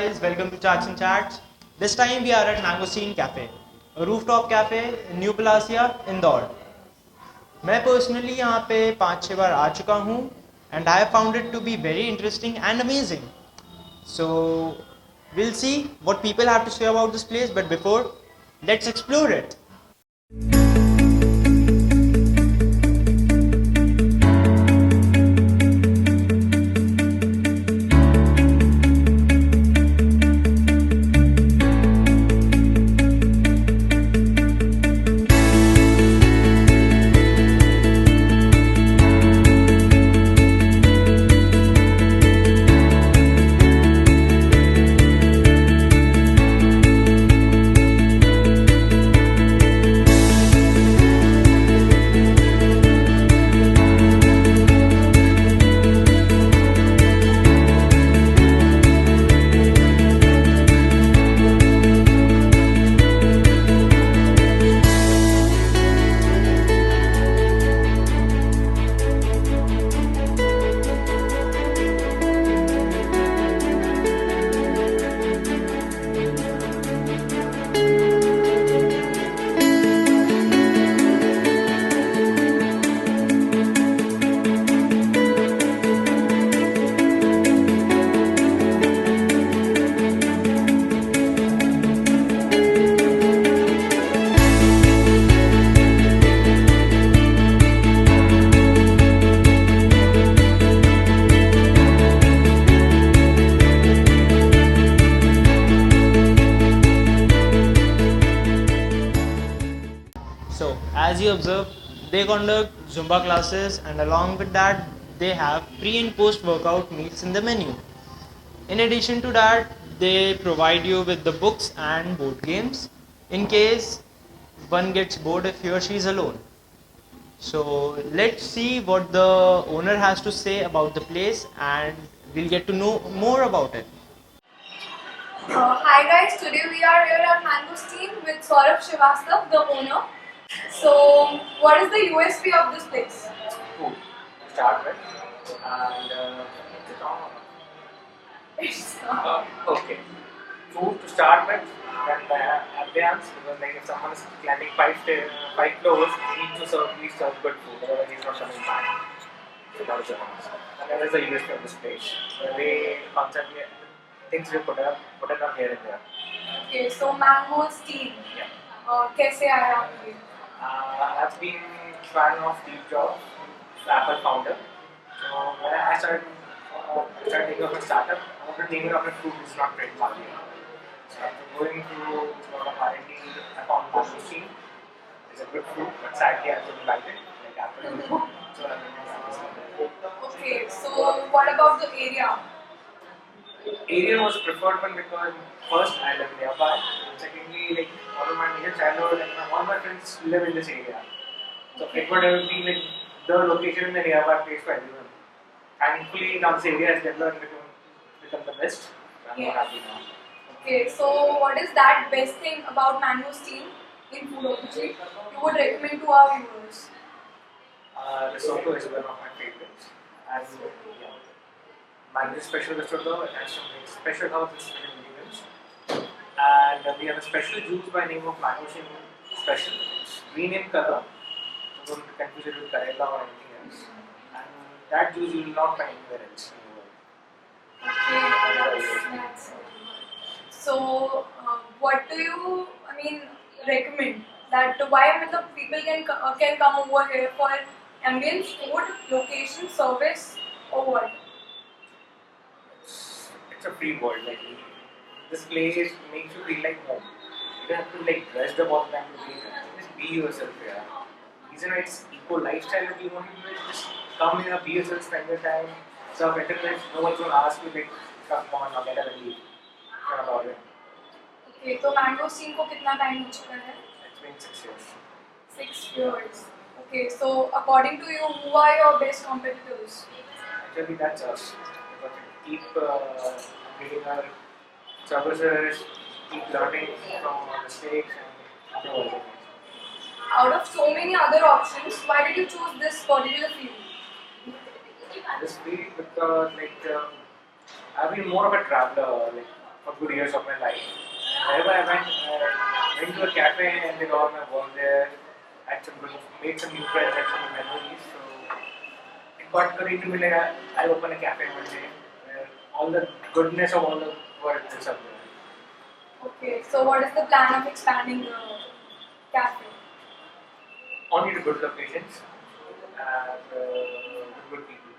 guys, welcome to Chats and Chats. This time we are at Mangosteen Cafe, a rooftop cafe in New Palacia, Indore. मैं personally यहाँ पे 5-6 बार आ चुका हूँ and I have found it to be very interesting and amazing. So we'll see what people have to say about this place, but before, let's explore it. So, as you observe, they conduct Zumba classes, and along with that, they have pre and post workout meals in the menu. In addition to that, they provide you with the books and board games in case one gets bored if he or she is alone. So, let's see what the owner has to say about the place, and we'll get to know more about it. Hi guys, today we are here at Mangosteen with Saurabh Srivastav, the owner. So, what is the USP of this place? Food to start with, and okay, food to start with, then the ambience, because like if someone is climbing five floors, he needs to please serve good food, otherwise he's not coming back. So that is the honest. And that is the USP of this place. The way constantly things we put up here and there. Okay, so Mangosteen. Yeah. कैसे आया आपके? I've been fan of Steve Jobs, the Apple founder. So when I started thinking of a startup, I wanted to name it after food is not great value. So after going through a lot of R&D, I found Mangosteen. It's a good food, but sadly I couldn't like it, like Apple. So I mean, Okay, so what about the area? area was a preferred one because first I live nearby, and secondly, like all of my major childhood and all my friends live in this area. So it would have been like the location in the nearby place for everyone. Thankfully, now this area has developed and become the best. So I'm Yeah. happy now. Okay, so what is that best thing about Mangosteen in food obviously you would recommend to our viewers? Risotto is one of my favorites. And yeah, Mango's special risotto, it has some like, special herbs and special ingredients. And we have a special juice by name of Mangosteen Special. It's green in color, so don't confuse it with Karela or anything else. And that juice you will not find anywhere else in the world. Okay, that's so what do you recommend that why the people can come over here for ambience, food, location, service, or what? It's a free world. Like this place makes you feel like home. You don't have to like dress up all the time to be there. Just be yourself here. Reason why it's eco lifestyle that you want to do is just come here, be yourself, spend your time, serve entertainment. No one's gonna ask you like come on or get up and leave. Not about it. Okay, तो Mangosteen को कितना time हो चुका है? It's been 6 years. 6 years. Okay, so according to you, who are your best competitors? Actually, that's us. Because we keep upgrading our services, keep learning from our mistakes and improving. Out of so many other options, why did you choose this particular field? This field because I've been more of a traveler. Like for good years of my life. Whenever I went to a cafe and then all, I worked there, had some good, made some new friends, had some memories. So it got ready to me like I'll open a cafe one day where all the goodness of all the world is up there. Okay, so what is the plan of expanding the cafe? Only to good locations and with good people.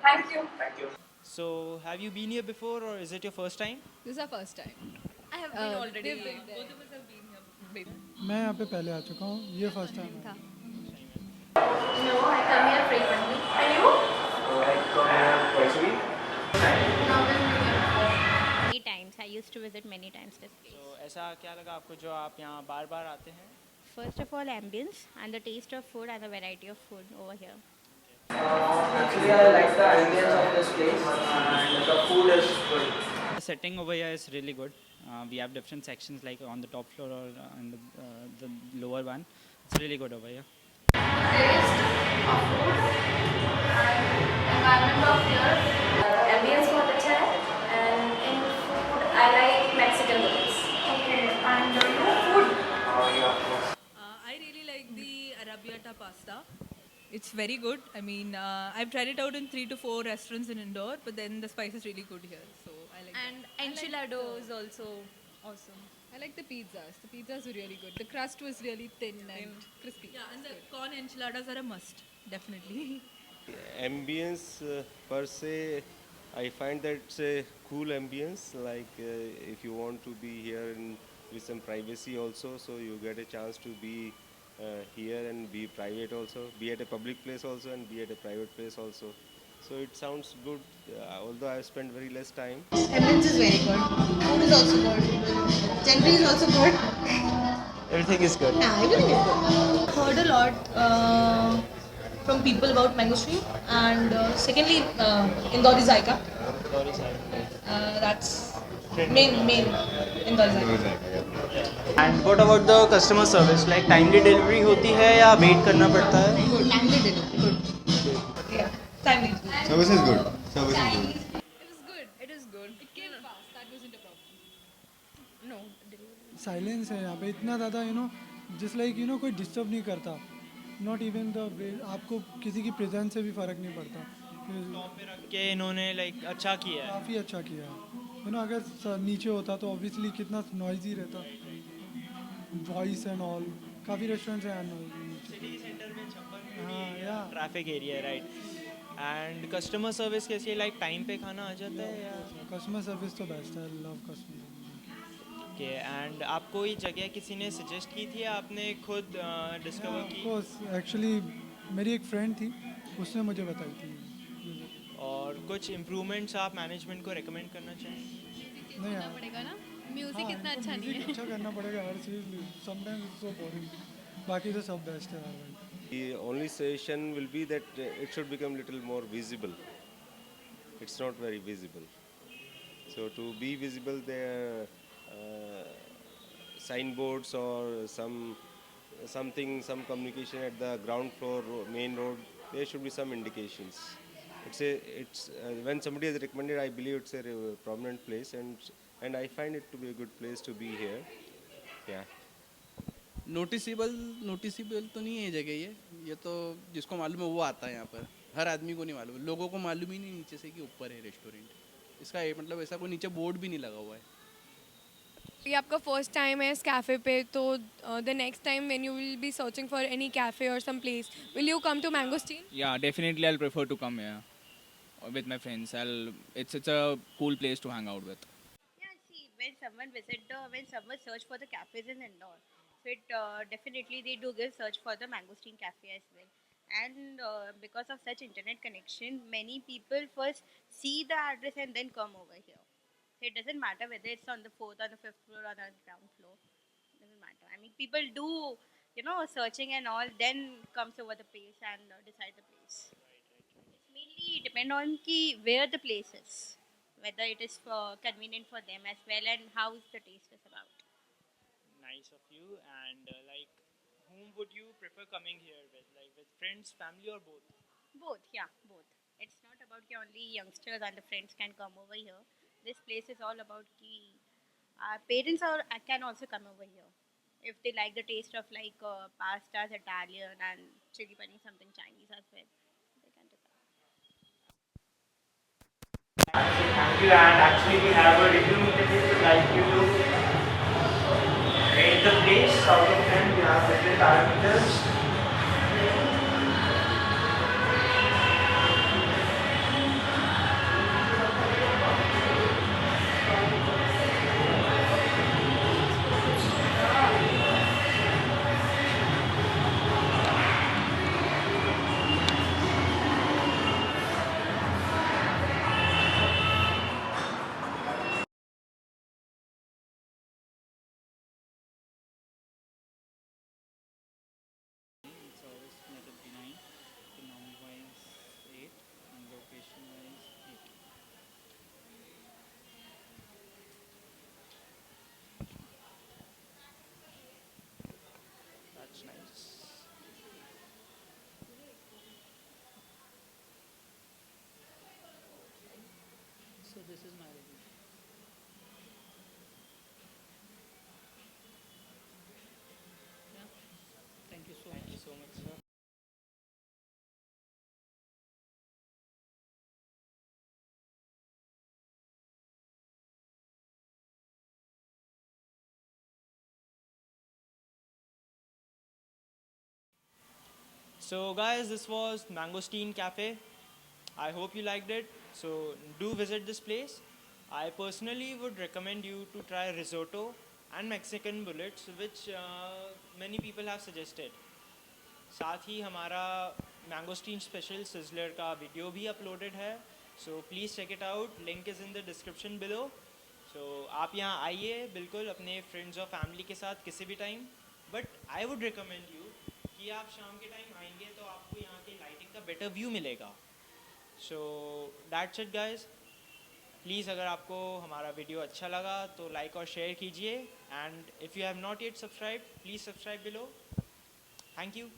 Thank you. Thank you. So, have you been here before, or is it your first time? This is our first time. I have been already. we've been there. Both of us have been here. मैं यहाँ पे पहले आ चुका हूँ, ये first time है। No, I come here frequently. And you? So I come here twice a week. Many times. I used to visit many times this place. तो ऐसा क्या लगा आपको जो आप यहाँ बार बार आते हैं? First of all, ambience and the taste of food and the variety of food over here. Actually, I like the ambience of this place and the food is good. The setting over here is really good. We have different sections like on the top floor or on the lower one. It's really good over here. Environment of here. Ambience बहुत अच्छा है. And in food, I like Mexican meals. Okay, and you food? Yeah, of course. I really like the arrabbiata pasta. It's very good. I mean, I've tried it out in 3 to 4 restaurants in Indore, but then the spice is really good here, so I like And that. enchilado is also awesome. I like the pizzas. The pizzas were really good. The crust was really thin and crispy. Yeah, and the corn enchiladas are a must, definitely. Ambience per se, I find that it's a cool ambience. Like if you want to be here with some privacy also, so you get a chance to be here and be private also, be at a public place also and be at a private place also. So it sounds good, although I have spent very less time. Ambience is very good. Food is also good. Gentry is also good. Everything is good. Yeah, everything is good. Heard a lot from people about Mango Street, and secondly, Indore Zaika. That's main Indore Zaika. And what about the customer service? Like timely delivery होती है या wait करना पड़ता है? Good. Timely delivery. Good. Yeah. Timely. Service is good. Service is good. It was good. It is good. It came fast. That wasn't a problem. No. Silence है यहाँ पे इतना ज़्यादा just like कोई डिस्टर्ब नहीं करता, नॉट इवन द वे, आपको किसी की प्रेजेंस से भी फ़र्क नहीं पड़ता। टॉप पे रख के इन्होंने लाइक अच्छा किया है। काफ़ी अच्छा किया है। अगर नीचे होता तो ऑब्वियसली कितना नॉइजी रहता, वॉइस एंड ऑल। काफ़ी रेस्टोरेंट्स हैं नॉइजी। सिटी सेंटर में छप्पर में हाँ, या ट्रैफिक एरिया है, राइट। एंड कस्टमर सर्विस कैसी है? लाइक टाइम पे खाना आ जाता है या? कस्टमर सर्विस तो बेस्ट है, लव कस्टमर। ओके, एंड आपको ये जगह किसी ने सजेस्ट की थी या आपने खुद डिस्कवर की? एक्चुअली मेरी एक फ्रेंड थी, उसने मुझे बताई थी। और कुछ इम्प्रूवमेंट्स आप मैनेजमेंट को रेकमेंड करना चाहें? नहीं यार, पड़ेगा ना म्यूजिक इतना अच्छा नहीं है। अच्छा करना पड़ेगा हर चीज़, समटाइम्स इट्स सो बोरिंग, बाकी तो सब बेस्ट है यार। The only suggestion will be that it should become little more visible. It's not very visible. So to be visible, there signboards or some communication at the ground floor, main road. There should be some indications. It's when somebody has recommended, I believe it's a prominent place, and I find it to be a good place to be here. Yeah. Noticeable तो नहीं है ये जगह। ये तो जिसको मालूम है वो आता है यहाँ पर, हर आदमी को नहीं मालूम, लोगों को मालूम ही नहीं नीचे से कि ऊपर है रेस्टोरेंट। इसका मतलब ऐसा कोई नीचे बोर्ड भी नहीं लगा हुआ है। ये आपका फर्स्ट टाइम है इस कैफ़े पे, तो the next time when you will be searching for any cafe और some place, will you come to Mangosteen? Yeah, definitely I'll prefer to come here with my friends. It's a cool place to hang out with. Yeah, see, when someone search for the cafes in Indore, so it definitely they do give search for the Mangosteen Cafe as well. And because of such internet connection, many people first see the address and then come over here. So it doesn't matter whether it's on the 4th or the 5th floor or the ground floor. It doesn't matter. I mean, people do, searching and all, then comes over the place and decide the place. It's mainly depend on where the place is, whether it is convenient for them as well, and how the taste is about. Nice of you. And like, whom would you prefer coming here with? Like with friends, family, or both? Both, yeah, both. It's not about only youngsters and the friends can come over here. this place is all about ki parents can also come over here if they like the taste of like pastas, Italian, and chili paneer, something Chinese as well. They can do that. Thank you, and actually we have a review meeting. Would like you to rate the place out of 10. We have different parameters. Service method 9, economy wise 8, and location wise 8. That's nice. So this is my review. Yeah. Thank you so much. Thank you so much, sir. So guys, this was Mangosteen Cafe. I hope you liked it. So do visit this place. I personally would recommend you to try risotto and Mexican bullets, which many people have suggested. साथ ही हमारा Mangosteen special sizzler का video भी uploaded है. So please check it out. Link is in the description below. So आप यहाँ आइए बिल्कुल अपने फ्रेंड्स और फैमिली के साथ किसी भी time. But I would recommend you कि आप शाम के टाइम आएंगे तो आपको यहाँ की लाइटिंग का बेटर व्यू मिलेगा. So that's it guys. Please अगर आपको हमारा वीडियो अच्छा लगा तो लाइक और शेयर कीजिए. And if you have not yet subscribe, please subscribe below. Thank you.